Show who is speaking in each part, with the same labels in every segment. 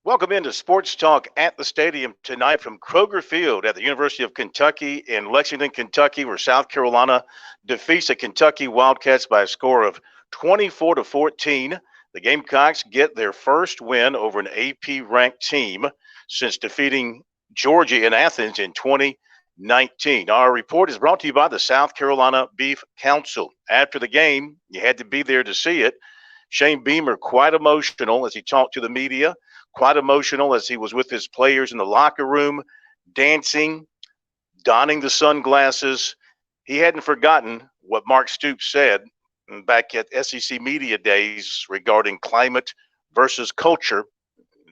Speaker 1: Welcome into Sports Talk at the Stadium tonight from Kroger Field at the University of Kentucky in Lexington, Kentucky, where South Carolina defeats the Kentucky Wildcats by a score of 24 to 14. The Gamecocks get their first win over an AP ranked team since defeating Georgia in Athens in 2019. Our report is brought to you by the South Carolina Beef Council. After the game, you had to be there to see it. Shane Beamer quite emotional as he talked to the media, quite emotional as he was with his players in the locker room, dancing, donning the sunglasses. He hadn't forgotten what Mark Stoops said back at SEC Media Days regarding climate versus culture.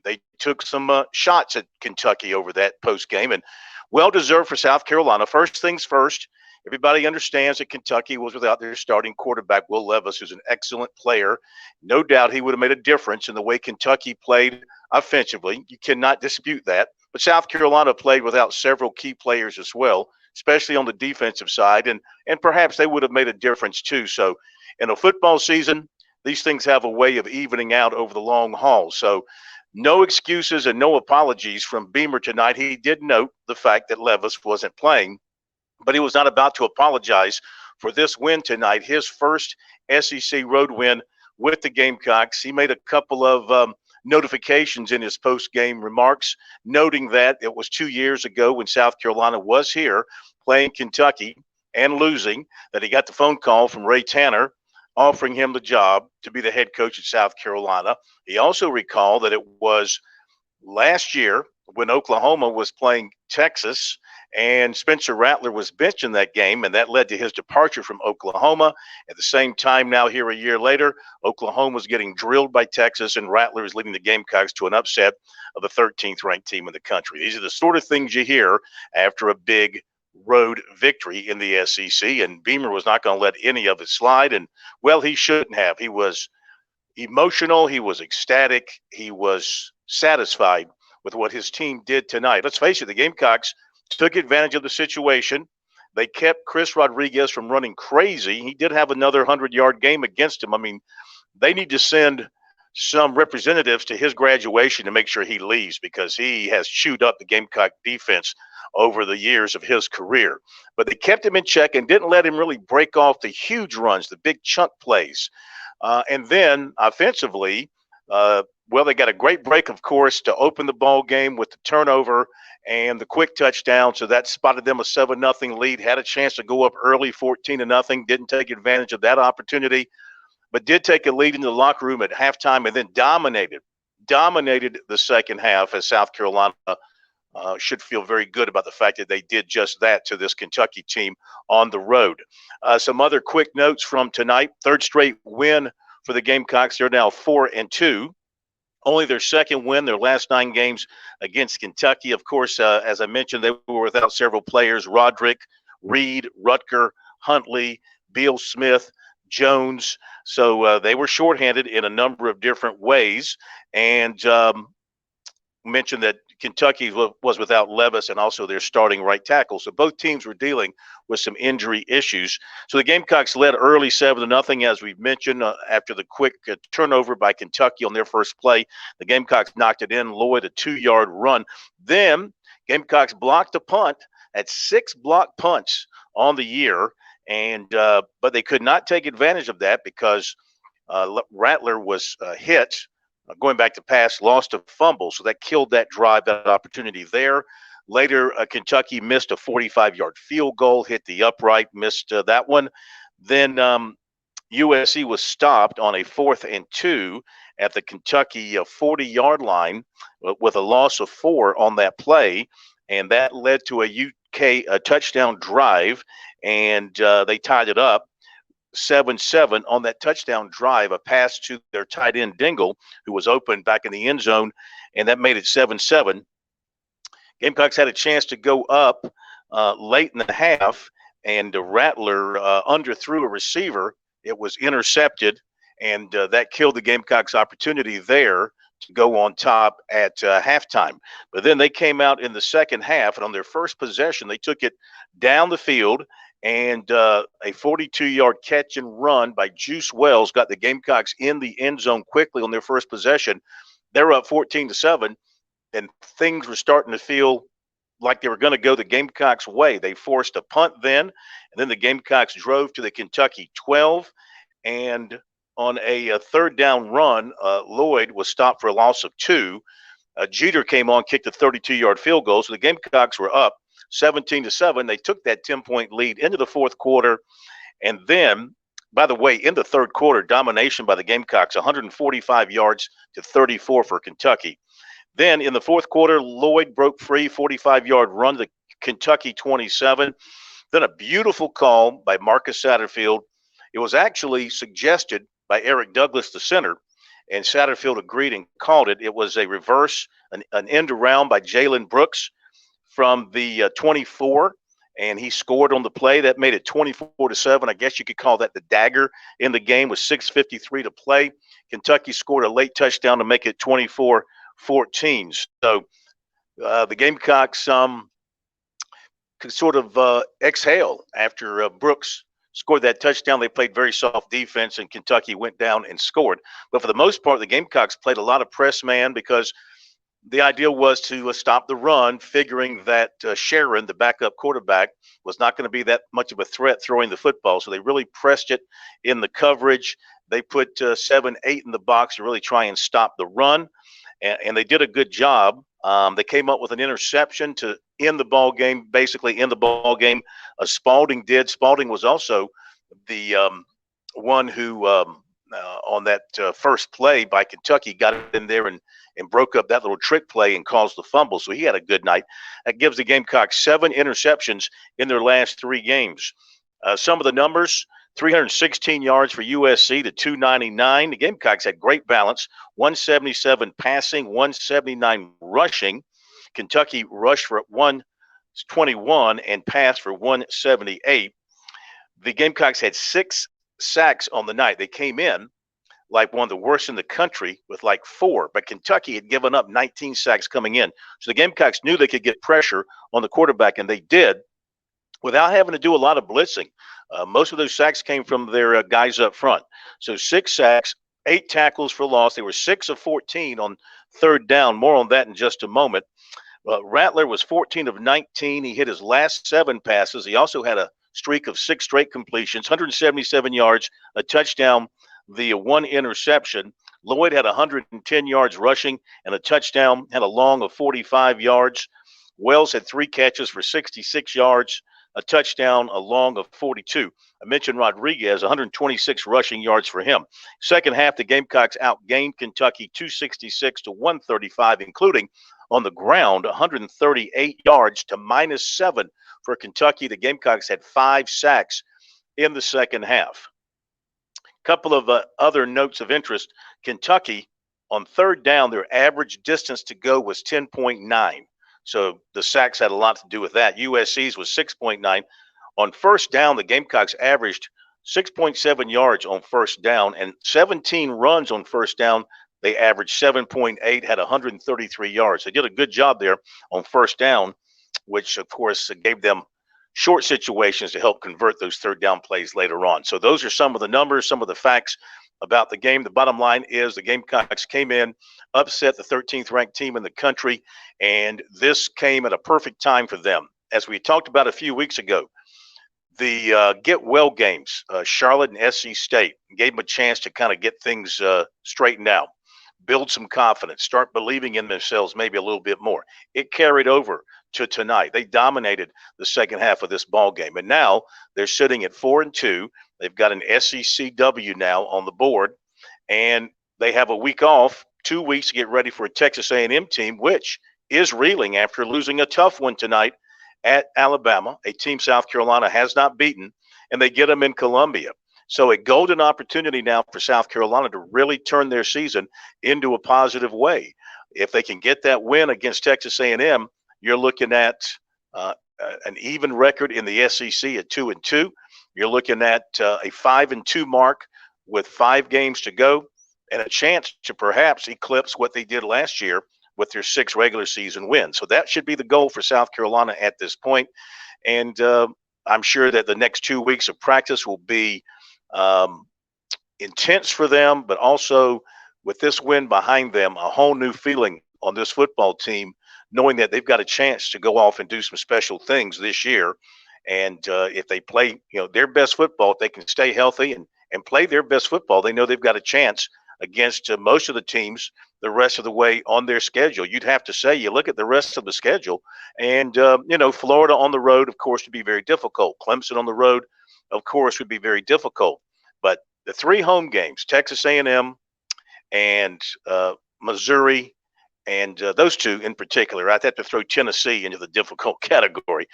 Speaker 1: They took some shots at Kentucky over that post game, and well deserved for South Carolina. First things first, everybody understands that Kentucky was without their starting quarterback, Will Levis, who's an excellent player. No doubt he would have made a difference in the way Kentucky played offensively. You cannot dispute that. But South Carolina played without several key players as well, especially on the defensive side, and perhaps they would have made a difference too. So in a football season, these things have a way of evening out over the long haul. So no excuses and no apologies from Beamer tonight. He did note the fact that Levis wasn't playing, but he was not about to apologize for this win tonight, his first SEC road win with the Gamecocks. He made a couple of notifications in his post-game remarks, noting that it was 2 years ago when South Carolina was here playing Kentucky and losing, that he got the phone call from Ray Tanner offering him the job to be the head coach at South Carolina. He also recalled that it was last year when Oklahoma was playing Texas and Spencer Rattler was benched in that game, and that led to his departure from Oklahoma. At the same time, now here a year later, Oklahoma's getting drilled by Texas, and Rattler is leading the Gamecocks to an upset of the 13th ranked team in the country. These are the sort of things you hear after a big road victory in the SEC, and Beamer was not going to let any of it slide, and, well, he shouldn't have. He was emotional, he was ecstatic, he was satisfied with what his team did tonight. Let's face it, the Gamecocks took advantage of the situation. They kept Chris Rodriguez from running crazy. He did have another 100-yard game against him. I mean, they need to send some representatives to his graduation to make sure he leaves, because he has chewed up the Gamecock defense over the years of his career. But they kept him in check and didn't let him really break off the huge runs, the big chunk plays. And then offensively, well, they got a great break, of course, to open the ball game with the turnover and the quick touchdown. So that spotted them a 7-0 lead, had a chance to go up early 14-0, didn't take advantage of that opportunity, but did take a lead in the locker room at halftime and then dominated the second half, as South Carolina should feel very good about the fact that they did just that to this Kentucky team on the road. Some other quick notes from tonight. Third straight win for the Gamecocks. They're now 4-2. Only their second win, their last 9 games against Kentucky. Of course, as I mentioned, they were without several players: Roderick, Reed, Rutger, Huntley, Beal Smith, Jones. So they were shorthanded in a number of different ways. And mentioned that Kentucky was without Levis and also their starting right tackle. So both teams were dealing with some injury issues. So the Gamecocks led early 7-0, as we've mentioned, after the quick turnover by Kentucky on their first play. The Gamecocks knocked it in. Lloyd, a 2-yard run. Then Gamecocks blocked a punt, at 6 block punts on the year, and but they could not take advantage of that because Rattler was hit. Going back to pass, lost a fumble, so that killed that drive, that opportunity there. Later, Kentucky missed a 45-yard field goal, hit the upright, missed that one. Then USC was stopped on a 4th and 2 at the Kentucky 40-yard line with a loss of 4 on that play, and that led to a UK touchdown drive, and they tied it up 7-7 on that touchdown drive, a pass to their tight end Dingle, who was open back in the end zone, and that made it 7-7. Gamecocks had a chance to go up late in the half, and Rattler underthrew a receiver. It was intercepted, and that killed the Gamecocks' opportunity there to go on top at halftime. But then they came out in the second half, and on their first possession, they took it down the field, and a 42-yard catch and run by Juice Wells got the Gamecocks in the end zone quickly on their first possession. They're up 14-7, and things were starting to feel like they were going to go the Gamecocks' way. They forced a punt then, and then the Gamecocks drove to the Kentucky 12, and on a third down run, Lloyd was stopped for a loss of 2. Jeter came on, kicked a 32-yard field goal, so the Gamecocks were up 17-7. They took that 10-point lead into the fourth quarter, and then, by the way, in the third quarter, domination by the Gamecocks, 145 yards to 34 for Kentucky. Then in the fourth quarter, Lloyd broke free, 45-yard run to Kentucky 27. Then a beautiful call by Marcus Satterfield. It was actually suggested by Eric Douglas, the center, and Satterfield agreed and called it. It was a reverse, an end around by Jalen Brooks from the 24, and he scored on the play. That made it 24-7. I guess you could call that the dagger in the game with 6:53 to play. Kentucky scored a late touchdown to make it 24-14. So the Gamecocks could sort of exhale after Brooks scored that touchdown. They played very soft defense, and Kentucky went down and scored. But for the most part, the Gamecocks played a lot of press man because the idea was to stop the run, figuring that Sharon, the backup quarterback, was not going to be that much of a threat throwing the football. So they really pressed it in the coverage. They put 7-8 in the box to really try and stop the run, and they did a good job. They came up with an interception to end the ball game, basically end the ball game. Spalding did. Spalding was also the one who, on that first play by Kentucky, got in there and broke up that little trick play and caused the fumble. So he had a good night. That gives the Gamecocks 7 interceptions in their last 3 games. Some of the numbers: 316 yards for USC to 299. The Gamecocks had great balance: 177 passing, 179 rushing. Kentucky rushed for 121 and passed for 178. The Gamecocks had 6 sacks on the night. They came in like one of the worst in the country with like 4, but Kentucky had given up 19 sacks coming in. So the Gamecocks knew they could get pressure on the quarterback, and they did without having to do a lot of blitzing. Most of those sacks came from their guys up front. So 6 sacks, 8 tackles for loss. They were 6 of 14 on third down. More on that in just a moment. Rattler was 14 of 19. He hit his last 7 passes. He also had a streak of 6 straight completions, 177 yards, a touchdown, the 1 interception. Lloyd had 110 yards rushing and a touchdown, had a long of 45 yards. Wells had 3 catches for 66 yards, a touchdown, a long of 42. I mentioned Rodriguez, 126 rushing yards for him. Second half, the Gamecocks outgained Kentucky 266 to 135, including on the ground, 138 yards to -7 for Kentucky. The Gamecocks had 5 sacks in the second half. Couple of other notes of interest: Kentucky, on third down, their average distance to go was 10.9. So the sacks had a lot to do with that. USC's was 6.9. On first down, the Gamecocks averaged 6.7 yards on first down, and 17 runs on first down. They averaged 7.8, had 133 yards. They did a good job there on first down, which, of course, gave them short situations to help convert those third down plays later on. So those are some of the numbers, some of the facts about the game. The bottom line is the Gamecocks came in, upset the 13th ranked team in the country, and this came at a perfect time for them. As we talked about a few weeks ago, the get well games, Charlotte and SC State, gave them a chance to kind of get things straightened out, build some confidence, start believing in themselves maybe a little bit more. It carried over to tonight. They dominated the second half of this ball game, and now they're sitting at 4-2. They've got an SEC W now on the board, and they have a week off, 2 weeks to get ready for a Texas A&M team, which is reeling after losing a tough one tonight at Alabama, a team South Carolina has not beaten, and they get them in Columbia. So a golden opportunity now for South Carolina to really turn their season into a positive way. If they can get that win against Texas A&M, you're looking at an even record in the SEC at 2-2. You're looking at a 5-2 mark with 5 games to go, and a chance to perhaps eclipse what they did last year with their 6 regular season wins. So that should be the goal for South Carolina at this point. And I'm sure that the next 2 weeks of practice will be intense for them, but also with this win behind them, a whole new feeling on this football team, knowing that they've got a chance to go off and do some special things this year. And if they play, their best football, if they can stay healthy and play their best football, they know they've got a chance against most of the teams the rest of the way on their schedule. You'd have to say you look at the rest of the schedule, and Florida on the road, of course, would be very difficult. Clemson on the road, of course, would be very difficult. But the three home games, Texas A&M and Missouri, and those two in particular, I'd have to throw Tennessee into the difficult category.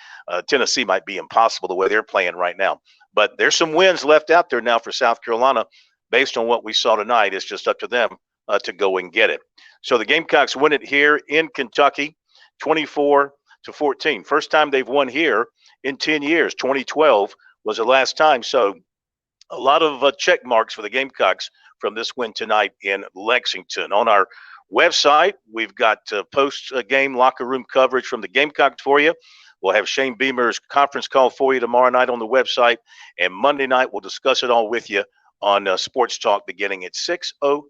Speaker 1: Tennessee might be impossible the way they're playing right now. But there's some wins left out there now for South Carolina based on what we saw tonight. It's just up to them to go and get it. So the Gamecocks win it here in Kentucky, 24-14. First time they've won here in 10 years. 2012 was the last time. So a lot of check marks for the Gamecocks from this win tonight in Lexington. On our website, we've got post-game locker room coverage from the Gamecocks for you. We'll have Shane Beamer's conference call for you tomorrow night on the website. And Monday night, we'll discuss it all with you on Sports Talk beginning at 6:05.